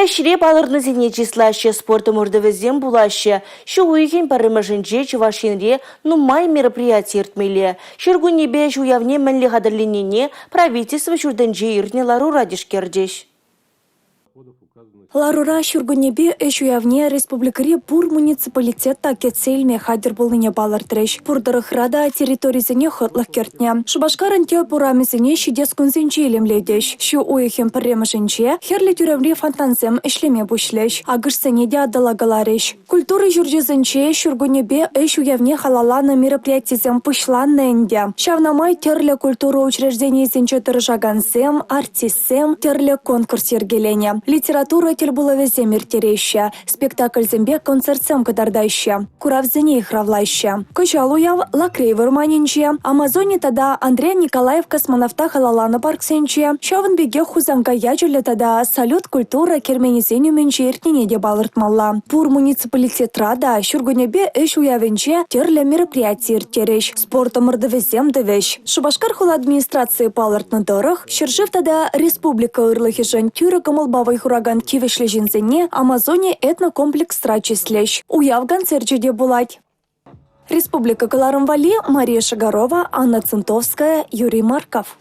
Әшіре балырны зене числаще спортым үрдівізден булаще. Шу уйген парымышынче чувашинре нумай мероприятие иртмеле. Шергунебе жуявне мінлі қадырленене правительство жүрдінже иртне лару радишкердеш. Ларура Шургунебе эшуявне республикари пур муниципалитетта кетсельме хадер болыне балыртреш. Пурдырых рада территоризіне хотлық кертне. Шубашкарын те пурамезіне шидес күнзенче елемледеш. Шу уйхем пірремышынче херлі тюремре фонтанзем ішлеме бушлеш. Агышсене де аддалагалареш. Культуры жүржезінче Шургунебе эшуявне халаланы мероприятизем пышланны энде. Шавнамай терлі культура учреждениесінче тұржагансем, артистсем, терлі конкурс ергелене. Литература булавезе мертереще, спектакль зембе концертсем кадардаще, куравзене ихравлаще. Кычалуяв лакрейвер манинче, Амазоне тада Андрей Николаев космонавта халаланы парксенче, шавын беге хузанга ячуле тада салют культура керменезеню менче иртнене де балыртмалла. Пур муниципалитет рада Шургунебе эш уявенче терле мероприятие иртереш, спортом ырдывезем девеш. Шубашкар хул администрации палыртны дырых, шыржыв тада республика ырлыхи жан тюры кымылбавай хураган кивеш Шлежинзене Амазоне этнокомплекс трачислещ. Уявган серчеде булать. Республика Каларымвали, Мария Шагарова, Анна Центовская, Юрий Марков.